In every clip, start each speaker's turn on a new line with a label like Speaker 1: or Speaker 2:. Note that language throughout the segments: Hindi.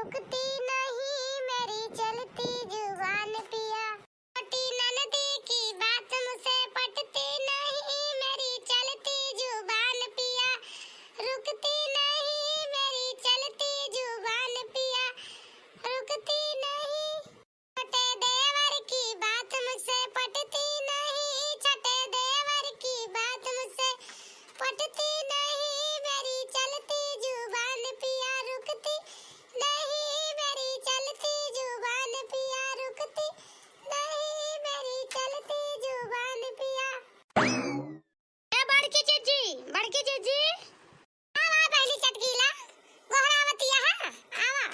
Speaker 1: रुकती नहीं मेरी चलती जुबान पिया, छोटी ननदी की बात मुझसे पटती नहीं मेरी चलती जुबान पिया, रुकती नहीं मेरी चलती जुबान पिया, रुकती नहीं। छोटे देवर की बात मुझसे पटती नहीं, छोटे देवर की बात मुझसे पटती नहीं मेरी चलती जुबान पिया, रुकती नहीं मेरी चलती जुबान पिया, रुकती नहीं मेरी चलती जुबान पिया। ए बड़की जीजी आवा पहली चटकीला गोहरावतिया है आवा।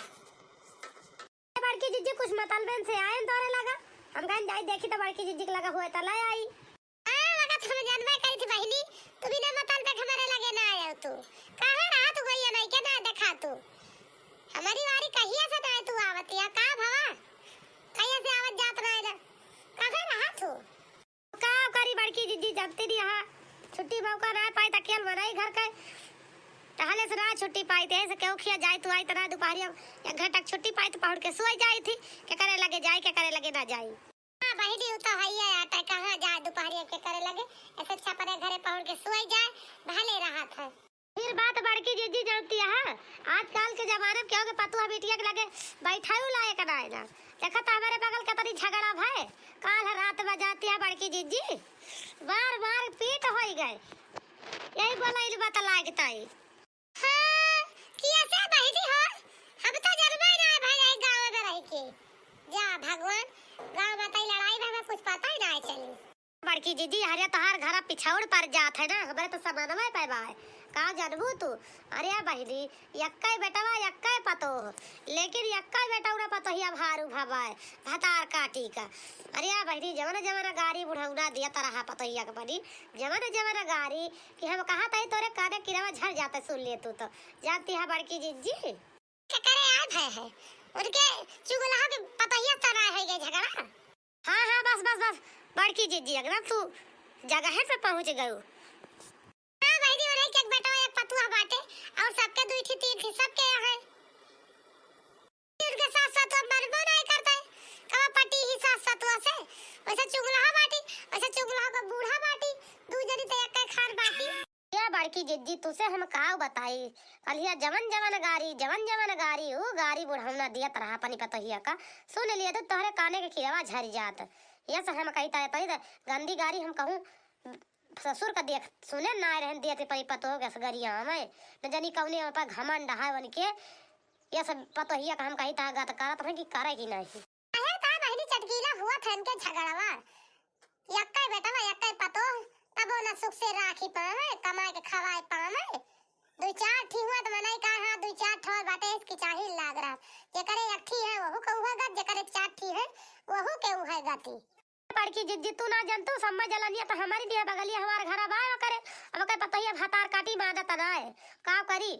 Speaker 1: ए बड़की जीजी कुछ मतलबन से आए तोरे लगा, हम कहीं जाई देखी तो बड़की जीजी के लगा हुआ त ले आई। लगा तुम जानबे करी थी बहनी, तू बिना मतल पे हमारे लगे ना आयो तू काहे रहा तू गई नहीं के ना देखा तू हमारी वारी कहिया से ना तू आवतिया का भवा कहिया से आवत जात ना है काहे रहा तू का करी बड़की जीजी जबती दी हां छुट्टी मौका ना पाई त खेल बनाई घर के टहले से ना छुट्टी पाई थे से केहू खिया जाए तू आई तना दोपहर एक घंटा तक छुट्टी पाई तो पहुंच के सोई जाई थी के करे लगे जाए के करे लगे ना जाई। हां बहनी तो हइया आटा कहां जाए दोपहर के करे लगे ऐसे अच्छा परे घरे पहुंच के सोई जाए भले रहा था। फिर बात बड़की जीजी जानती है आजकल के जमाने में क्यों के पतुआ बेटिया के लगे बैठाऊ लायक ना है ना देखा तो हमारे बगल के तरी झगड़ा भाई काल रात में जाती है बड़की जीजी बार बार पीट होई गए यही बोला इल बात लागता है। हां किया से बहनी हो हम तो जानबे ना भाई गांव में रह के जा भगवान गांव में तई लड़ाई में हमें कुछ पता ही ना चली। बड़की जीजी हरे तहार घर पिछौड़ पर जात है ना हमारे तो समानवा पैबा है का जानबू तू अरे बहनी यक्का बेटवा यक्का पतो लेकिन यक्का बेटौरा पतो ही भारू भवाए भतार काटी का अरे बहनी जवन जवन गाड़ी बुढ़ौना दिया तरह पतो ही के बनी जवन जवन गाड़ी कि हम कहा तई तोरे काने किरवा झड़ जाते सुन ले तू तो जानती है बड़की जीजी क्या करे है उनके चुगला के पतहिया तना है ये झगड़ा। हां हां बस बड़की जीजी अगर तू जगह पे पहुंच गयो हां भाई और एक बेटा एक पतुआ बाटे और सबके दुई थी तीन थी सबके है उनके साथ साथ मनबो नहीं करता है कब पटी ही साथ साथ से वैसे चुगला बाटी वैसे चुगला का बूढ़ा बाटी दू जनी तो एक खान बाटी। ये बड़की जीजी तुसे हम का बताई कलिया जवन जवन गाड़ी वो गाड़ी बुढ़ावना दिया तरह पानी पतहिया का सुन लिए तो तोहरे काने के खिरवा झड़ जात ये से हम कहता है गंदी गाड़ी हम कहूं ससुर का देख सुने ना रहन दिए थे परी पतो गस गरिया में न जनी कौने पर घमंड है बन के ये सब पतहिया का हम कहता गत करत है कि करे कि नहीं अहे ता बहनी चटकीला हुआ थन के झगड़वा यक्का बेटा यक्का पतो तबो न सुख से राखी पावे कमाए के खवाए पावे दो चार ठी हुआ तो मनाई का हां दो चार ठोर बाटे इसकी चाही लाग रहा जे करे एक ठी है वहु कहूगा गत जे करे चार ठी है वहु केहू है गति। बड़की जीजी तू ना जानतू समझ जलनिया तो हमारी दिया बगलिया हमार घर बाय करे अब के पता ही भातार काटी मादत ना है का करी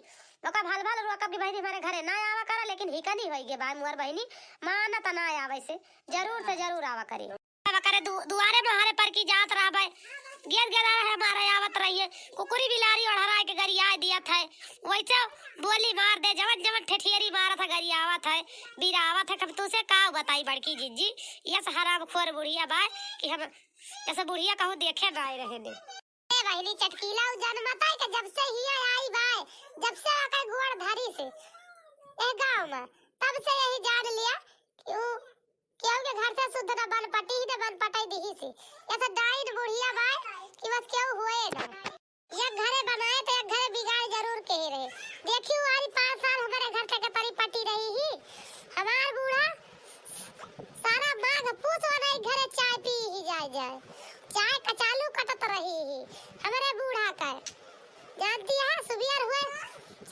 Speaker 1: लोका भाल भाल रुआ कभी बहनी हमारे घरे ना आवा करा लेकिन हिका नहीं होई गे बाय मुअर बहनी मानत ना आवे से जरूर से जरूर आवा करे दुआरे में हमारे पर की जात रहा भाई गेर गेरा है हमारे आवत रहिए कुकुरी बिलारी और हराए के गरिया दिया था वैसे बोली मार दे जवन जवन ठठियरी मारा था गरिया आवत है बीरा आवत है कब तू से का बताई बड़की जीजी ये हराम खोर बुढ़िया बाय कि हम ऐसे बुढ़िया कहूं देखे ना रहे ने ए बहनी चटकीला जन मताई के जब से ही आई बाय जब से आकर गोड़ धरी से ए गांव में तब से यही जान लिया क्यों के घर से शुद्ध न बन पटी ही न बन पटाई दी से ऐसा डाइन बुढ़िया बाय कि बस क्यों हुए ना एक घरे बनाए तो एक घरे बिगाड़ जरूर के ही रहे देखियो वाली 5 साल हमारे घर के परी पटी रही ही हमार बूढ़ा सारा माघ पूछ वाला घरे चाय पी ही जाए चाय का चालू कटत रही ही हमारे बूढ़ा का जानती है सुबियर हुए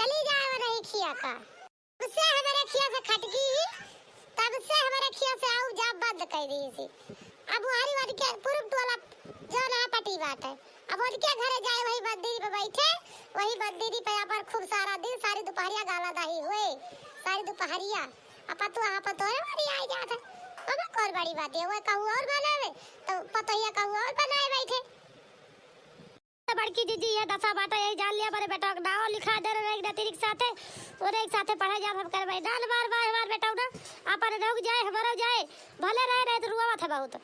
Speaker 1: चली जाए वो नहीं खिया का उससे हमारे खिया से खटकी ही तब से हमारे खिया से आउ जा बंद कर दी थी अब हरी वाली के पूर्व टोला जो ना पटी बात है अब उनके घरे जाए वही मंदिर पे बैठे वही मंदिर पे पर खूब सारा दिन सारी दोपहरिया गाला दाही हुए सारी दोपहरिया अपा तो है हमारी आई जात है अब कौन बड़ी बात है वो कहूं और बनावे तो पतोहिया कहूं और बनाए बैठे बड़की जीजी ये दशा बाटा यही जान लिया बड़े बेटा का नाम लिखा दे रहे एक नतीरिक साथे और एक साथे पढ़ा जा हम करवाई डाल बार बेटा ना अपन रुक जाए हमारा जाए भले रहे तो रुआ था बहुत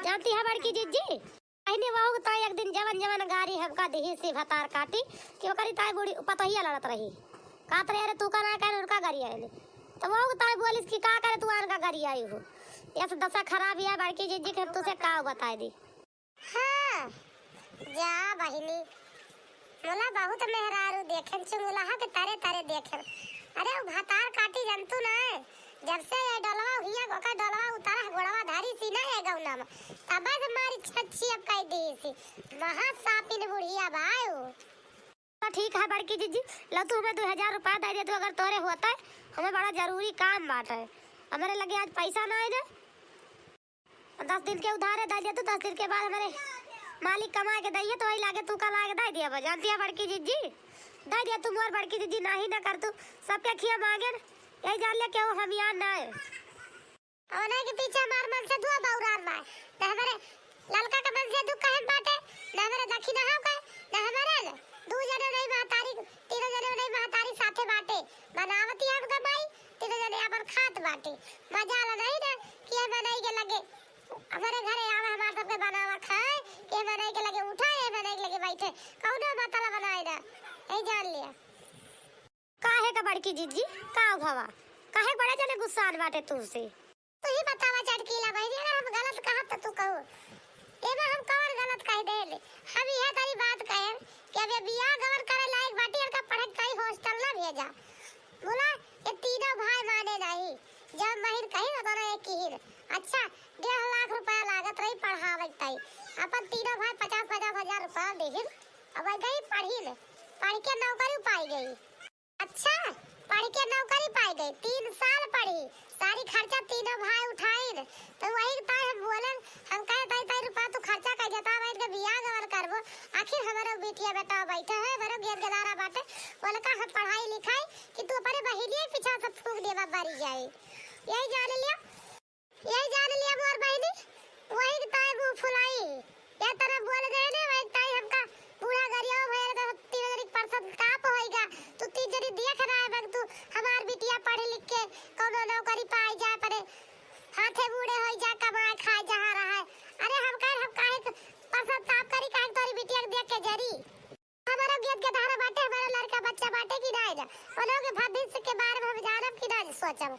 Speaker 1: जानती है बड़की जीजी अहिने वहु ता एक दिन जवन गाड़ी हमका देही से भतार काटी कि ओकरी ताई बूढ़ी पतहिया लड़त रही कात रे तू का ना कर उनका गाड़ी आए तो वहु ताई बोलिस कि का करे तू आन का गाड़ी आई हो ये सब दशा खराब है बड़की जीजी के तुझे का बताए दी हां जा बहिनी मोला बहुत मेहरारू देखन चुमुला के तारे तारे देखन अरे वो भतार काटी जंतु ना जब से ये डलवा हुआ ओका डलवा उतारा गोड़वा धारी सी ना है गौना में तब से मारी छच्छी अब कह दी सी महा सापिन बुढ़िया भाई तो ठीक है बड़की जीजी लो तू हमें 2000 रुपया दे दे तो अगर तोरे होता है हमें बड़ा जरूरी काम बात है हमारे लगे आज पैसा ना है 10 दिन के उधार है दे दिया तो 10 दिन के बाद हमारे मालिक कमा के दइए तो वही लागे तू का लागे दे दिया जानती है बड़की जीजी दे दिया तुम और बड़की जीजी नहीं ना कर तू सबके खिया मांगे यही जान ले क्यों हम यहाँ ना है और नहीं के पीछे मार मन से दुआ बौरार मार ना हमारे ललका का मन से दुख कहे बाटे ना हमारे दक्षिणा हो का ना हमारे दो जने नहीं महतारी तीन जने नहीं महतारी साथे बाटे बनावती हम कमाई तीन जने अपन खात बाटे मजा ला नहीं ना कि बनाई के लगे हमारे घरे आवे हमार सबके बनावा खाए के बनाई के लगे उठाए बनाई के लगे बैठे कौनो बताला बनाए ना ए जान लिया काहे का बड़की जीजी का भवा काहे बड़े जने गुस्सा आन बाटे तू से तू ही बतावा चटकीला बहनी अगर हम गलत कहा तो तू कहो एमे हम कौन गलत कह देले हम यह तारी बात कहे कि अब बियाह गवर करे लायक बाटी का पढ़े कई हॉस्टल ना भेजा बोला ये तीनों भाई माने नहीं जब महिर कही तो ना एक ही अच्छा 1.5 लाख रुपया लागत रही पढ़ावे तई अपन तीनों भाई 50-50 हजार रुपया देहिन अब गई पढ़ के नौकरी पाई गई अच्छा पढ़ के नौकरी पाई गई 3 साल पढ़ी सारी खर्चा तीनों भाई उठाइन तो वही ताई हम बोलन हम कहे ताई रुपया तू खर्चा कर जता बैठ के बियाह गवर करबो आखिर हमारा बेटिया बेटा बैठा है बरो गेर गदारा बाटे बोले का हम पढ़ाई लिखाई कि तू अपने बहिनी पीछा सब फूक देवा बारी जाए यही जान लिया मोर बहिनी वही ताई मुंह फुलाई ये तरह बोल गए ने वही ताई हमका बूढ़ा गरिया भइल तो 3% काप होएगा तू 3 जरी देख रहा है बग तू हमार बिटिया पढ़ लिख के कोनो नौकरी पाई जाए पड़े हाथे बूढ़े होई जा कमाए खाए जहां रहा है अरे हम काहे परसत ताप करी काहे तोरी बिटिया देख के जरी हमारा गेट के धारा बाटे हमारा लड़का बच्चा बाटे की ना जा ओनोगे भविष्य के बारे में हम जानब की ना सोचब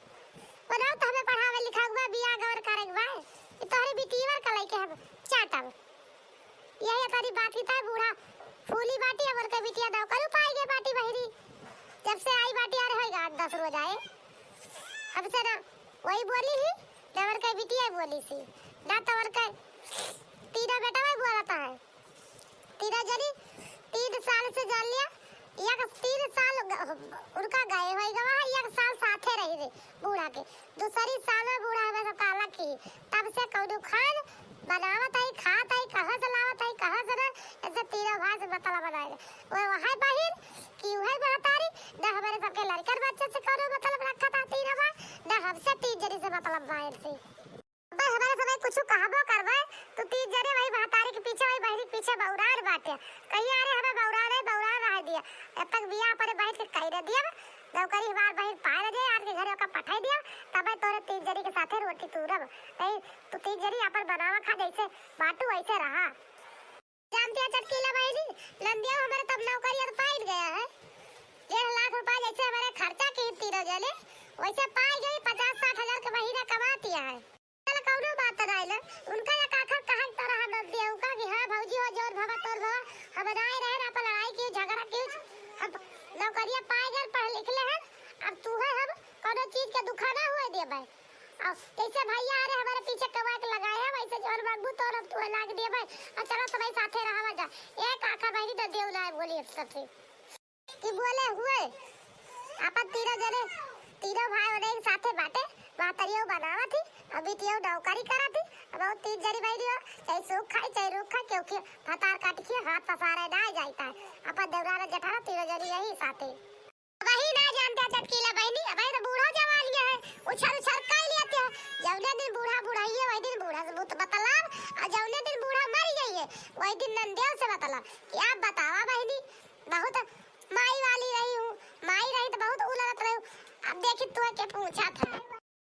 Speaker 1: ओनो तो हमें पढ़ावे लिखावे बियाह गवर करेगा तोरी बिटिया का लइके हम चाटब यही तारी बात की बूढ़ा फूली बाटी हमर के बिटिया दाव करू पाई गे बाटी बहिरी जब से आई बाटी आ होएगा 10 रोज आए हमसे ना वही बोली ही हमर के बिटिया बोली सी ना तवर के तीनों बेटा में बोलता है तीनों जनी 3 साल से जान लिया एक 3 साल उनका गए होएगा एक साल साथे रही रे बूढ़ा के दूसरी साल में बूढ़ा हमें सब काला की तब से कौनो खान बनावत आई खात आई कहां से लावत आई कहां से ना ऐसे तीनों भाई से मतलब बनाए वो वहां बहिन कि वही महतारी ना हमारे सबके लड़का बच्चे से कौनो मतलब रखा था तीनों भाई ना हमसे 3 जने से मतलब बाहर से भाई हमारे समय कुछ कहबो करबे तो 3 जने वही महतारी के पीछे वही बहिनी पीछे बौरार बाटे कहीं अरे हमें बौरार रह दिया तब तक बियाह पर बैठ के कह दिया नौकरी बार बहिन पाए दे यार के घरे का पठाई दिया तब तोरे 3 जरी के साथे रोटी तुरब नहीं तो 3 जरी अपन बनावा खा जैसे बाटू ऐसे रहा जानती है चटकीला बहिनी लंदिया हमारे तब नौकरी तो पाई गया है 1.5 लाख रुपया जैसे हमारे खर्चा की तीनों जने वैसे पाई गई 50-60 हजार के महीना कमाती है चल कौनो बात नहीं उनका या काखर कहां तरह न दिया उनका कि हां भौजी हो जोर भवा तोर भवा हम बनाए रहे ना पर लड़ाई की झगड़ा की अब नौकरियां पाए गए पढ़ लिख ले हैं अब तू है हम कोनो चीज के दुखा ना हुए दे भाई अब कैसे भैया अरे हमारे पीछे कमा के लगाए हैं वैसे जोर बाबू तो अब तू लाग दे भाई और चलो सब साथे रहा जा एक आका भाई तो देव ना बोली सबसे कि बोले हुए अपन तीनों भाई और एक साथे बाटे बातरियो बनावा थी अभी तियो नौकरी करा थी अब 3 जरी भाई दियो चाहे सूख खाए चाहे रूख खाए क्योंकि भतार काट के हाथ पसारे ना जाता है अपन देवराना जेठाना तीनों जरी यही साथे वही ना जानते चटकीला बहनी अब तो बूढ़ा जवान गया है उछल कर लेते हैं जौने दिन बूढ़ा बुढ़ाइए वही दिन बूढ़ा से बहुत बतलाव और जौने दिन बूढ़ा मर जाइए वही दिन नंदेव से बतलाव कि आप बतावा तो के पूछा था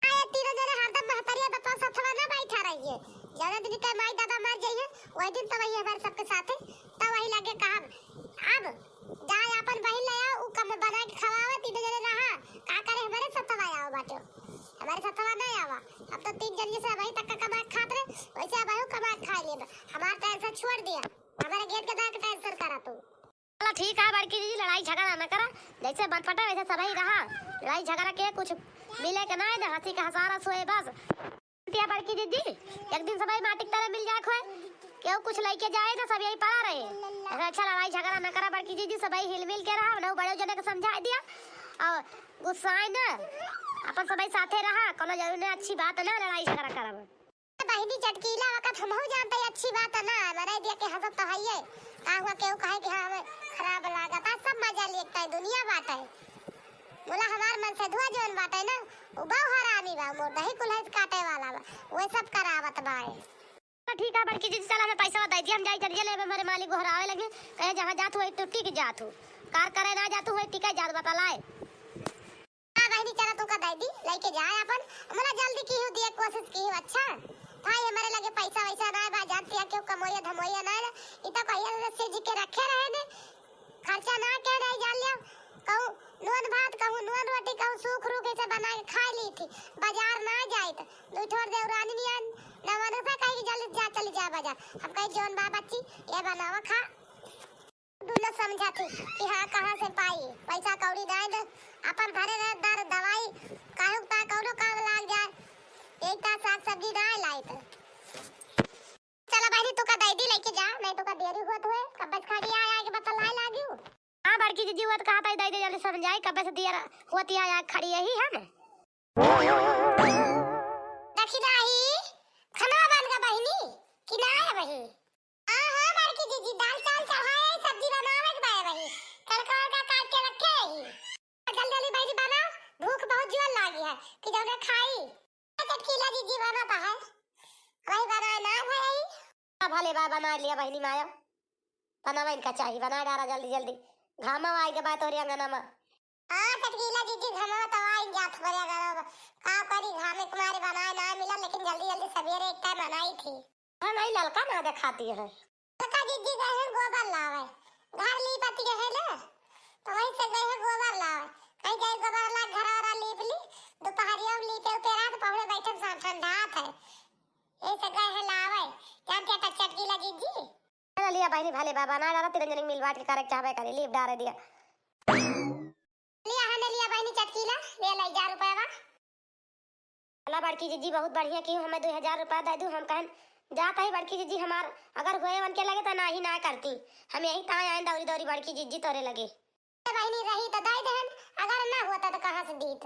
Speaker 1: आए तीनों जने हरदम महतरिया बापा साथवा ना बैठा रहिए ज्यादा दिन के माई दादा मर जाइए वही दिन तो वही हमारे सबके साथ है तब वही लगे कहा अब जाए अपन बहन ले आओ उ कम बना के खवावे तीनों जने रहा का करे हमारे साथवा आओ बाटो हमारे साथवा नहीं आवा अब तो तीन जन से वही तक का कमा खात रहे वैसे अब कमा खा ले हमारा टेंशन छोड़ दिया हमारे गेट के दाग टेंशन करा तू चलो ठीक है बड़की जी लड़ाई झगड़ा ना करा जैसे बनपटा वैसे सभी रहा लड़ाई झगड़ा के कुछ मिले के ना हंसी का हसारा सोए बस बड़की जी एक दिन सभी माटी की तरह मिल जाए खोए क्यों कुछ लेके जाए ना सब यही पड़ा रहे अच्छा लड़ाई झगड़ा ना करा बड़की जी सभी हिल मिल के रहा ना बड़े जने को समझा दिया और गुस्साए ना अपन सभी साथे रहा कोनो जरूर ने अच्छी बात ना लड़ाई झगड़ा करब बहनी चटकीला वक्त हम हो जानते अच्छी बात है ना मरे दिया के हसत तो है का हुआ केहू कहे कि हां खराब लागत सब मजा लेता है दुनिया बात है बोला हमार मन से धुआ जोन बात है ना वो बहु हरामी बा मोर दही कुल्हड़ काटे वाला बा वो सब करावत बा तो ठीक है बड़की जी चला मैं पैसा दे दी हम जाई चलिए ले मेरे मालिक घरावे लगे कहे जहां जात हो तो टिक जात हो कार करे ना जात हो टिका जात बता लाए हां बहनी चला तू का दे दी लेके जाए अपन हमरा जल्दी की हो दिए कोशिश की अच्छा भाई हमारे लगे पैसा वैसा ना बा जानती है क्यों कमोया धमोया ना इतना कहिया से जी के रखे रहे ने खर्चा ना के नहीं जान लिया कहूं नून भात कहूं नून रोटी कहूं सूख रूख से बना के खा ली थी बाजार ना जाए तो दो छोड़ दे रानी नियन नवा रुपए कहीं जल्दी जा चली जा बाजार अब कहीं जोन बा बच्ची ये बनावा खा दूल्हा समझा थी कि हां कहां से पाई पैसा कौड़ी ना दे अपन घरे दर दवाई काहू ता कौनो काम लाग जाए एक ता साग सब्जी ना लाई तो चला बहनी तू का दे दी लेके जा नहीं तो का देरी होत हुए कब बस खड़ी आया के बता लाई लागियो हां बड़की जी वो कहा था दे दे जल्दी समझाई कब से दिया होती है खड़ी यही हम देखी नाही खाना बन गया बहनी कि ना है वही हां हां बड़की जी दाल चावल चढ़ाए सब्जी बनावे के बाय वही तड़का का काट के रखे है जल्दी जल्दी बहनी बनाओ भूख बहुत जोर लागी है कि जाने खाई चटकीला जी बनाता है वही बनाए ना भाई अब भले बा बना लिया बहनी माया बनावे इनका चाहिए बना डाला जल्दी जल्दी घामा आई के बात हो रही अंगना में हां चटकीला जी घामा तो आई जात भरे गरो का करी घामे कुमारी बनाए ना मिला लेकिन जल्दी जल्दी सवेरे एक टाइम बनाई थी हां नहीं ललका ना दिखाती है ललका जी गए हैं गोबर लावे घर ली पति है ना तो वहीं से गए हैं गोबर लावे कहीं गए गोबर ला घर और लीप ली दोपहरिया लीपे ऊपर रात पहुंचे बैठे सा ठंडा है ऐसे गए हैं लावे जानते हैं चटकीला जी लिया बहनी भले बाबा ना डाला तिरंजन मिल बांट के करे चाहबे करे लीप डाल दिया लिया हने लिया बहनी चटकीला ले ले 1000 रुपया बा अल्लाह बड़की जी बहुत बढ़िया की हमें 2000 रुपया दे दू हम कहन जात है बड़की जी हमार अगर होए वन के लगे तो ना ही ना करती हम यही ता आए दौरी दौरी बड़की जी तोरे लगे बहनी रही तो दे देन अगर ना होता तो कहां से दीत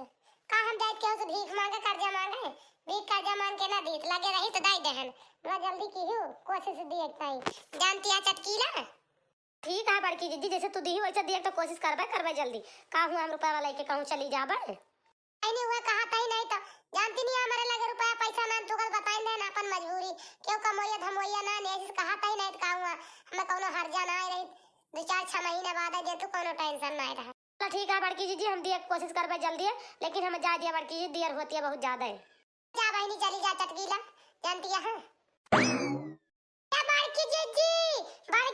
Speaker 1: का हम जात के से भीख मांगे कर्जा मांगे भीख कर्जा मांग के ना दीत लगे रही तो दे देन बड़ा जल्दी की हो कोशिश दिए ताई जानती है चटकीला ठीक है बड़की जी जैसे तू दी वैसे दिए तो कोशिश करबे जल्दी का हूं हम रुपया लेके कहूं चली जाबे नहीं हुआ कहा तई नहीं तो जानती नहीं हमारे लगे रुपया पैसा ना तू कल बताई देना अपन मजबूरी क्यों कमोया धमोया ना नहीं कहा तई नहीं का हुआ हमें कोनो हर्जा ना रही 2-4 महीने बाद दे तू कोनो टेंशन नहीं रहा तो ठीक है बड़की जी हम दिए कोशिश करबे जल्दी लेकिन हमें जा दिया बड़की जी देर होती है बहुत ज्यादा है जा बहनी चली जा चटकीला जानती है क्या बड़की जी हां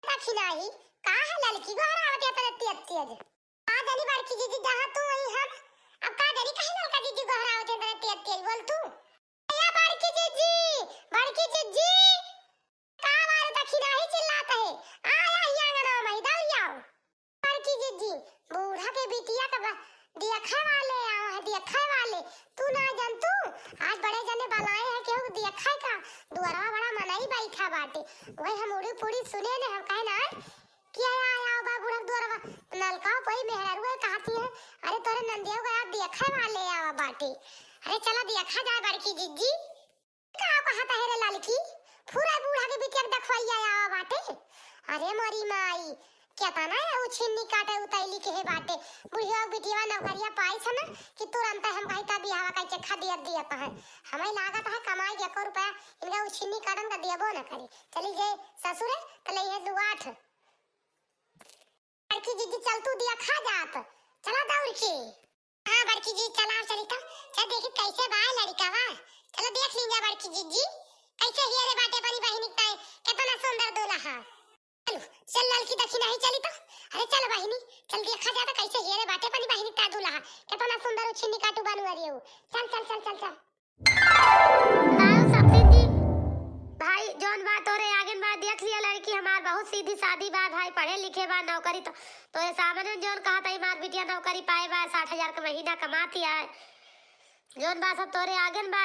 Speaker 1: देखी नहीं का है लड़की घर आवते तरती अत्ती आज आ जानी बड़की जी जहां तू वही हम अब का जानी कहीं लड़का जी घर आवते तरती अत्ती बोल तू या बड़की जी का वार देखी नहीं चिल्लाता है आया यहाँ ना मैं दौड़ आओ बड़की जी बूढ़ा के बिटिया का देखा वाले आओ है देखा वाले तू ना जान तू आज बड़े जने बलाए हैं केहू देखा का दुआरा बड़ा मनाई बैठा बाटे वही हम उड़ी पूरी सुने ने हम कहे ना क्या आया बा बुढ़ा दुआरा नलका कोई मेहरारू कहती है अरे तोरे नंदिया को आप देखा वाले आवा बाटे अरे चला देखा जाए बड़की जी का कहता है रे लड़की पूरा बूढ़ा के बिटिया देखवाई आवा बाटे अरे मोरी माई क्या तना है वो छिन्नी काटे उतैली के है बाटे बुढ़िया बिटिया नौकरिया पाई छ ना कि तुरंत हम कहीं का बियाह का चखा दिया है हमें लागत है कमाई 1 रुपया इनका वो छिन्नी काटन का दियाबो ना करे चली गए ससुरे तो ले है 2-8 लड़की जी चल तू दिया खा जात चला दौड़ के। हाँ बड़की जी चला चली तो चल देखी कैसे बा लड़का बा। चलो देख लीजिए बड़की जी कैसे हियरे बाटे बनी बहिनी का कितना सुंदर दूल्हा। चलो चल लड़की देखी नहीं चली तो। अरे चल बहिनी चल देखा जाता कैसे हियरे बाटे बनी बहिनी का दूल्हा कितना सुंदर छिन्नी काटू बनवा रही हो। चल चल चल चल चल दाऊ सबसे जी भाई जौन बात हो रे आगे बात देख लिया लड़की हमार बहुत सीधी सादी बात भाई पढ़े लिखे बा नौकरी तो ये सामने जौन कहा था मार बिटिया नौकरी पाए बा 60,000 का महीना कमाती है जौन बात सब तोरे आगे बा।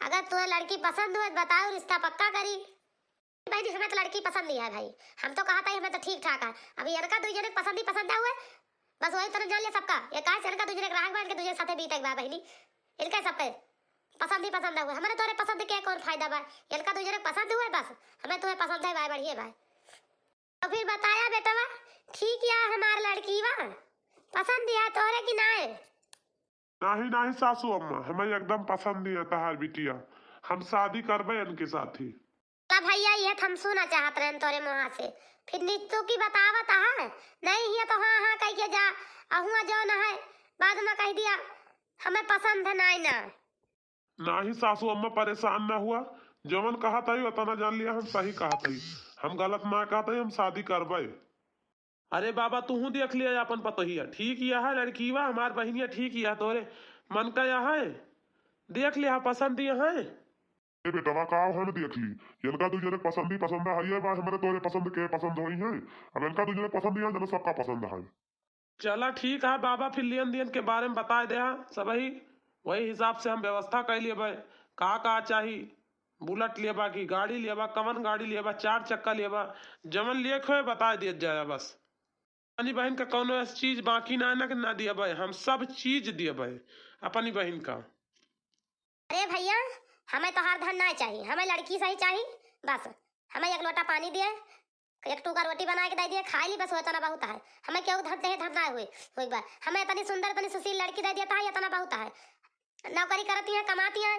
Speaker 1: अगर तुम्हें लड़की पसंद हुए बताओ रिश्ता पक्का करी। भाई हमें तो लड़की पसंद नहीं है भाई हम तो कहा था हमें तो ठीक ठाक है अभी इनका दो जने पसंद ही पसंद हुए बस वही तरह जान लिया सबका ये कहा इनका दूसरे ग्राहक बन के दूसरे साथे बीत बा बहनी इनका सबके पसंद ही पसंद हुए हमारे तोरे पसंद के कौन फायदा बा इनका दूसरे पसंद हुए बस हमें तुम्हें पसंद है भाई बढ़िया भाई। तो फिर बताया बेटा बा ठीक या हमार लड़की बा पसंद दिया तोरे की ना है।
Speaker 2: नहीं नहीं सासू अम्मा हमें एकदम पसंद नहीं है तहार बिटिया हम शादी करबे इनके साथ ही।
Speaker 1: भैया ये हम सुना चाहत रहे तोरे मुँह से फिर नीतू की बतावत है नहीं है तो हाँ हाँ कह के जा अहुआ जो न है बाद में कह दिया हमें पसंद है नहीं ना।
Speaker 2: नहीं सासू अम्मा परेशान ना हुआ जमन कहा था उतना जान लिया हम सही कहा था हम गलत ना कहा था हम शादी करबे। अरे बाबा तू देख लिया अपन पतोहिया ठीक यह है लड़की बा हमार बहनिया ठीक यह तोरे मन का यह है देख लिया पसंद यह है।
Speaker 3: ए बेटवा का है देख ली इनका तुझे पसंद ही पसंद है बा हमारे तोरे पसंद के पसंद हुई है अब इनका तुझे पसंद ही है जन सबका पसंद है।
Speaker 2: चला ठीक है बाबा फिर लेन देन के बारे में बता दे सब ही वही हिसाब से हम व्यवस्था कर लिए भाई का चाहिए बुलेट लेबा की गाड़ी लेबा कवन गाड़ी लेबा 4 चक्का लेबा जमन लिए खोए बता दिया जाए बस अपनी बहन का कौन ऐसी चीज बाकी ना दिया भाई हम सब चीज दिए भाई अपनी बहन का।
Speaker 1: अरे भैया हमें तो हार धन नहीं चाहिए हमें लड़की सही चाहिए बस हमें एक लोटा पानी दिए एक टुका रोटी बना के दे दिए खा ली बस वो इतना बहुत है हमें क्यों धरते है धरना हुए एक बार हमें इतनी सुंदर इतनी सुशील लड़की दे दिया था इतना बहुत है नौकरी करती है कमाती है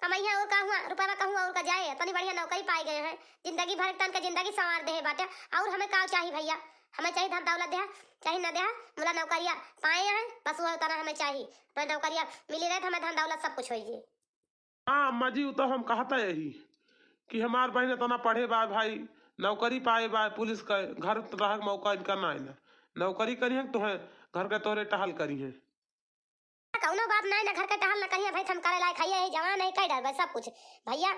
Speaker 1: कमाइया और कहूँ रुपया कहूँ और का जाए इतनी बढ़िया नौकरी पाई गए हैं जिंदगी भर तन के जिंदगी संवार दे बाटे और हमें का चाहिए भैया हमें चाहिए धन दौलत दे चाहिए न दे बोला नौकरिया पाए हैं बस वो उतना हमें चाहिए तो नौकरिया मिली रहे हमें धन दौलत सब कुछ होइए।
Speaker 2: हाँ अम्मा जी तो हम कहता यही कि हमार बहन इतना पढ़े बा भाई नौकरी पाए बा पुलिस का घर रह मौका इनका ना है ना नौकरी करी है तो है घर के तोरे टहल करी है
Speaker 1: कौनो बात नहीं ना घर के टहल ना करिए भाई हम करे लायक खाइए है जवान नहीं कह डर सब कुछ भैया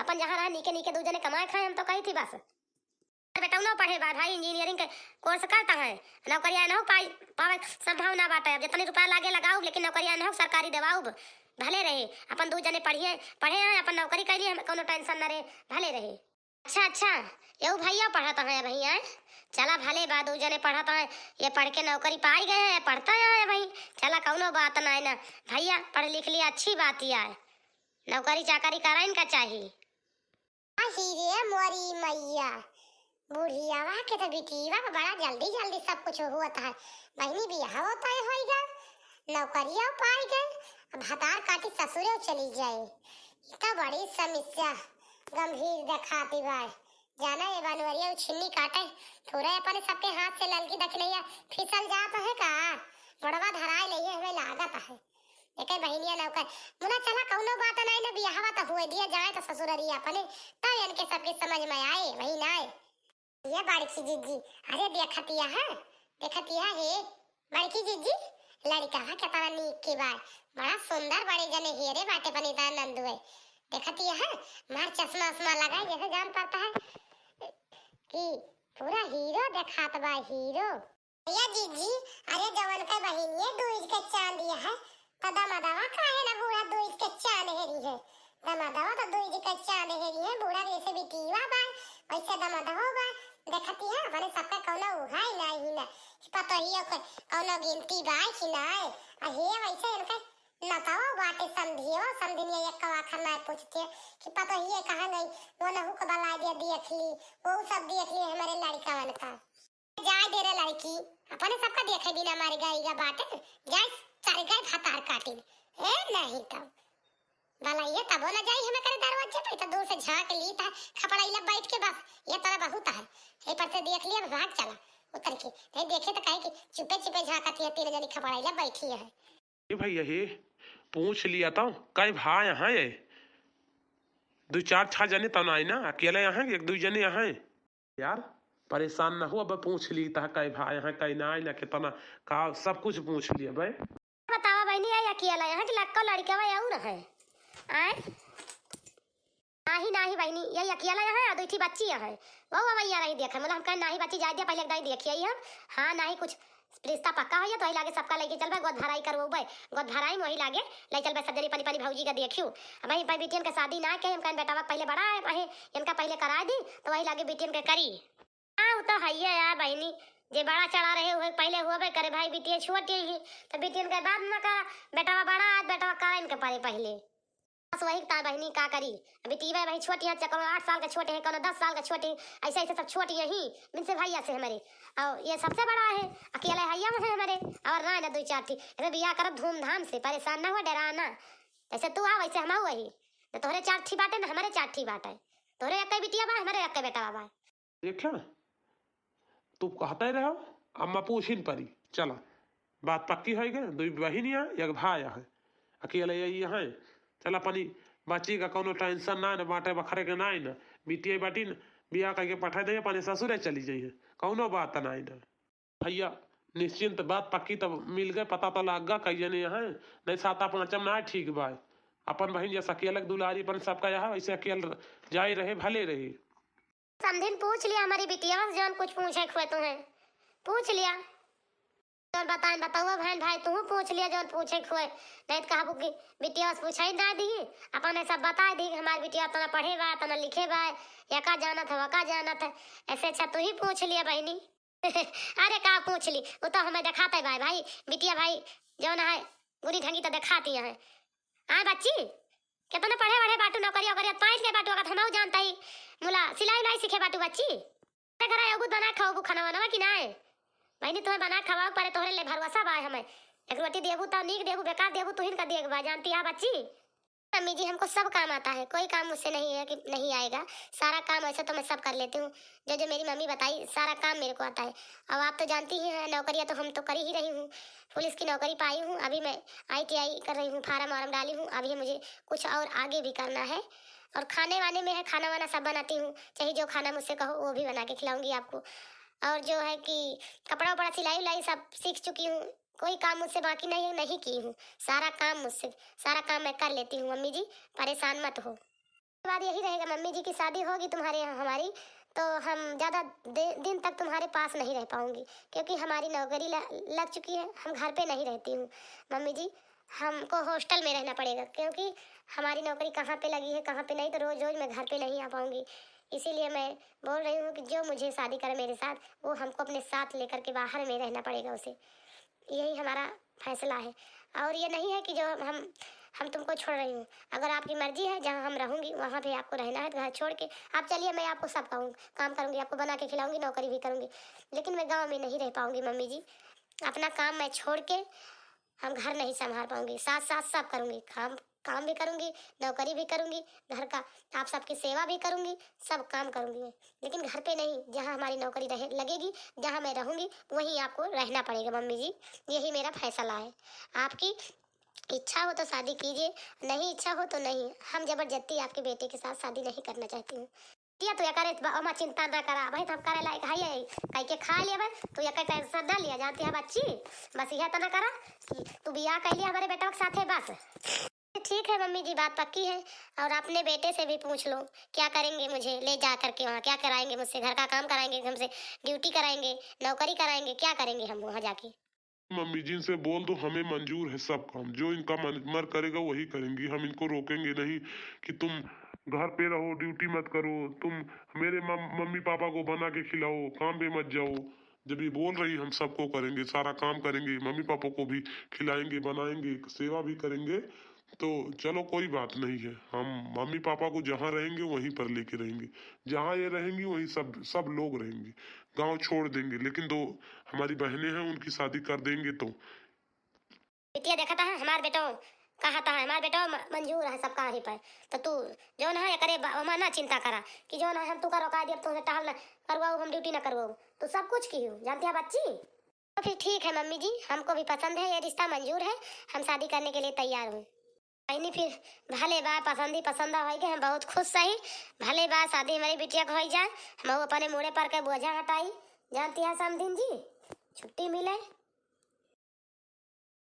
Speaker 1: अपन जहाँ रहा नीके नीके दो जने कमाए खाए हम तो कही थी बस बेटा ना पढ़े बा भाई इंजीनियरिंग के कोर्स करता है नौकरिया ना हो पावे संभावना बात है जितने रुपया लागे लगाओ लेकिन नौकरिया ना हो सरकारी दवाओ भले रहे अपन दो जने पढ़े हैं अपन नौकरी कर लिए कोनो टेंशन ना रहे भले रहे। अच्छा यो भैया पढ़ाता है भैया चला भले बात दो जने पढ़ाता है ये पढ़ के नौकरी पाई गए हैं पढ़ता है भाई चला कौनो बात ना है ना भैया पढ़ लिख लिया अच्छी बात ही है नौकरी चाकरी करा इनका चाहिए। मोरी मैया बुढ़िया के तो बिटिया बड़ा जल्दी जल्दी सब कुछ होता है बहनी बियाह होता है होएगा नौकरिया पाई गए अब हतार काटी ससुरे चली जाए इतना बड़ी समस्या गंभीर दिखाती बाय जाना ये बनवरिया छिन्नी काटे थोड़ा अपन सबके हाथ से ललकी दख लिया फिसल जाता है का बड़वा धराए लिए हमें लागत है एके बहनिया नौकर मुना चला कौनो बात नहीं ना बियाहवा तो हुए दिया जाए तो ससुररिया अपने तब इनके सबके समझ में आए वही ना ये बड़की जीजी अरे देखतिया है बड़की जीजी लड़का है कितना नीक की बात बड़ा सुंदर बड़े जने हीरे बाटे बनीता नंदू है देखतिया है मार चश्मा उस्मा लगाए जैसे जान पाता है कि पूरा हीरो दिखात बा हीरो। भैया जीजी अरे जवन का बहिनिए दूज के चांद दिया है दमादवा काहे ना बूढ़ा दूज के चांद हेरी है दमादवा तो दूज के चांद हेरी है बूढ़ा जैसे बिटिया बा वैसे दमादवा बा देखती है अपने सबका कौनो उहाई नहीं ना पता ही है कौनो गिनती बा कि नहीं हे वैसे इनका नताओ बाटे समझिनिया एक कवा खना पूछते कि पता ही है कहां गई वो नहु को बला दिया देख ली वो सब देख ली हमारे लड़का वन का जाए दे रे लड़की अपने सबका देखे बिना मारे गईगा बाटे जाए सारे गए फतार काटी है नहीं तब भला ये तब ना जाई हमें करे दरवाजे पे तो दूर से झांक ली था खपड़ा इला बैठ के बस ये तरह बहुत है ये पर से देख लिया भाग चला उतर के नहीं देखे तो कहे कि चुपे चुपे झांकती है, तीन जनी खपड़ाइला बैठी है।
Speaker 2: ये भाई यही पूछ लिया था कई भाई यहाँ ये दो चार छह जने तो नहीं ना, अकेले यहाँ एक दो जने यहाँ यार। परेशान ना हो, अब पूछ ली था कई भाई यहाँ कई ना ना कितना का सब कुछ पूछ लिया भाई।
Speaker 1: बतावा बहनी आई अकेला यहाँ कि लक्का लड़का वा और है आए नाही बहनी यही अकेला यहाँ है, दो थी बच्ची यहाँ है। वो भैया नहीं देखा मतलब हम कहे नाही बच्ची जा दिया, पहले एक दाई देखिए हम। हाँ नाही कुछ रिश्ता पक्का हो तो वही लागे सबका लेके चल भाई, गोद भराई करवो भाई, गोद भराई में वही लागे ले चल भाई, सजरी पनी पनी भौजी का देखियो भाई। भाई बेटियन के शादी ना के हम कहे बेटा पहले बड़ा है भाई, इनका पहले करा दी तो वही लागे बेटियन के करी। हाँ वो तो है यार बहनी, जे बड़ा चढ़ा रहे हुए पहले हुए करे भाई, बेटिया छोटी ही तो बेटियन के बाद में करा, बेटा बड़ा बेटा करा इनके पहले बस वही ता बहनी का करी। अभी टीवा भाई छोटी है, कोनो 8 साल का छोटे हैं, कोनो 10 साल का छोटे, ऐसे ऐसे सब छोटी है ही जिनसे भैया से हमारे, और ये सबसे बड़ा है अकेले हैया में है हमारे, और ना ना दो चार थी अरे बिया करब धूमधाम से, परेशान ना हुआ डराना। ऐसे तू आ वैसे हम आ वही तो तोहरे 4 थी बाटे ना हमारे 4 थी बाटे, तोहरे एक बिटिया बा हमारे एक बेटा बा।
Speaker 2: देखा तू कहते रहो अम्मा पूछिन परी चला बात पक्की है गए, दो बहन एक भाई है अकेले यही है। चल अपनी बच्ची का कोनो टेंशन ना न बाटे बखरे के ना न बिटिया बाटी न बिया करके पठा दे अपने ससुरे चली जाइए, कोनो बात ना न भैया निश्चिंत बात पक्की तब मिल गए, पता तो लग गा कई जने यहाँ नहीं साता पंचम ना ठीक भाई। अपन बहन जैसा अकेले दुलारी अपन सबका यहाँ वैसे अकेले जाए रहे भले रहे।
Speaker 1: समधिन पूछ लिया हमारी बिटिया से जौन कुछ पूछे खुए तुम्हें पूछ लिया, जौन बताएं बताओ बहन भाई तू पूछ लिया जौन पूछे खुए, नहीं तो कहा कि बिटिया से पूछा ही ना दी अपन सब बता दी हमारी बिटिया तना पढ़े बा तना लिखे बा, या का जाना था वका जाना था, ऐसे अच्छा तू ही पूछ लिया बहनी। अरे का पूछ ली वो तो हमें दिखाते भाई भाई बिटिया भाई जौन है बुरी ढंगी तो दिखाती है। हाँ बच्ची कितना पढ़े पढ़े बाटू नौकरी वगैरह पाइट के बाटू अगर हम जानता ही मुला सिलाई उलाई सीखे बाटू बच्ची घर आयोगु बना खाओ खाना वाना कि ना बहनी तुम्हें बना खवाओ परे तोहरे ले भरोसा बा हमें, एक रोटी देबू तो नीक देबू बेकार देबू तू हिन का देख बा जानती है बच्ची। अम्मी जी हमको सब काम आता है, कोई काम मुझसे नहीं है कि नहीं आएगा, सारा काम ऐसे तो मैं सब कर लेती हूँ, जो जो मेरी मम्मी बताई सारा काम मेरे को आता है। अब आप तो जानती ही हैं नौकरियाँ तो हम तो कर ही रही हूँ, पुलिस की नौकरी पाई हूँ, अभी मैं ITI कर रही हूँ, फार्म वार्म डाली हूँ, अभी मुझे कुछ और आगे भी करना है। और खाने वाने में है खाना वाना सब बनाती हूँ, चाहे जो खाना मुझसे कहो वो भी बना के खिलाऊंगी आपको। और जो है कि कपड़ा वपड़ा सिलाई उलाई सब सीख चुकी हूँ, कोई काम मुझसे बाकी नहीं की हूँ, सारा काम मुझसे सारा काम मैं कर लेती हूँ। मम्मी जी परेशान मत हो। बाद यही रहेगा मम्मी जी की शादी होगी तुम्हारे यहाँ हमारी तो हम ज़्यादा दिन तक तुम्हारे पास नहीं रह पाऊंगी, क्योंकि हमारी नौकरी लग चुकी है, हम घर पे नहीं रहती हूँ मम्मी जी, हमको हॉस्टल में रहना पड़ेगा, क्योंकि हमारी नौकरी कहाँ पे लगी है कहाँ पे नहीं, तो रोज़ रोज़ मैं घर पे नहीं आ पाऊंगी। इसीलिए मैं बोल रही हूँ कि जो मुझे शादी करे मेरे साथ वो हमको अपने साथ लेकर के बाहर में रहना पड़ेगा उसे, यही हमारा फैसला है। और ये नहीं है कि जो हम तुमको छोड़ रही हूँ, अगर आपकी मर्जी है जहाँ हम रहूँगी वहाँ पे आपको रहना है, घर छोड़ के आप चलिए, मैं आपको सब काम करूँगी, आपको बना के खिलाऊंगी, नौकरी भी करूँगी, लेकिन मैं गाँव में नहीं रह पाऊँगी मम्मी जी, अपना काम मैं छोड़ के हम घर नहीं संभाल पाऊंगी, साथ साथ सब करूँगी, काम भी करूँगी, नौकरी भी करूँगी, घर का आप सबकी सेवा भी करूँगी, सब काम करूँगी मैं, लेकिन घर पे नहीं, जहाँ हमारी नौकरी लगेगी जहाँ मैं रहूँगी वहीं आपको रहना पड़ेगा मम्मी जी, यही मेरा फैसला है। आपकी इच्छा हो तो शादी कीजिए, नहीं इच्छा हो तो नहीं, हम जबरदस्ती आपके बेटे के साथ शादी नहीं करना चाहती हूँ। किया तो करे अमा चिंता ना करा भाई, हम करे लायक है कह के खा लिया तो एक टेंशन ना लिया, जानती है बच्ची बस यह तो ना करा कि तू बियाह कर लिया हमारे बेटा के साथ है बस। ठीक है मम्मी जी बात पक्की है, और अपने बेटे से भी पूछ लो क्या करेंगे, मुझे ले जा करके वहाँ क्या कराएंगे, मुझसे घर का काम कराएंगे, हमसे ड्यूटी कराएंगे, नौकरी कराएंगे, क्या करेंगे हम वहाँ जाके।
Speaker 3: मम्मी जी से बोल दो हमें मंजूर है सब काम, जो इनका मन करेगा वही करेंगी, हम इनको रोकेंगे नहीं कि तुम घर पे रहो ड्यूटी मत करो, तुम मेरे मम्मी पापा को बना के खिलाओ, काम पे मत जाओ। जब ये बोल रही हम सबको करेंगे, सारा काम करेंगे, मम्मी पापा को भी खिलाएंगे बनाएंगे सेवा भी करेंगे, तो चलो कोई बात नहीं है, हम मम्मी पापा को जहाँ रहेंगे वहीं पर लेके रहेंगे, जहाँ ये रहेंगी वहीं सब लोग रहेंगे, गांव छोड़ देंगे, लेकिन दो हमारी बहनें हैं उनकी शादी कर देंगे तो।
Speaker 1: बिटिया देखा था हमारे बेटो कहा था हमारे बेटा मंजूर है सब कहीं पर। तो तू जो ना है करे हमारा ना चिंता करा कि जो ना हम तू का रोका दिया तुमसे टहल ना करवाऊ हम ड्यूटी ना करवाऊ तो सब कुछ की हूँ जानती है बच्ची। तो फिर ठीक है मम्मी जी हमको भी पसंद है ये रिश्ता मंजूर है हम शादी करने के लिए तैयार हूँ। नहीं फिर भले बा पसंद ही पसंद हो गए हम बहुत खुश सही भले बा शादी हमारी बिटिया को हो जाए हम अपने मुड़े पर के बोझा हटाई जानती है समधिन जी छुट्टी मिले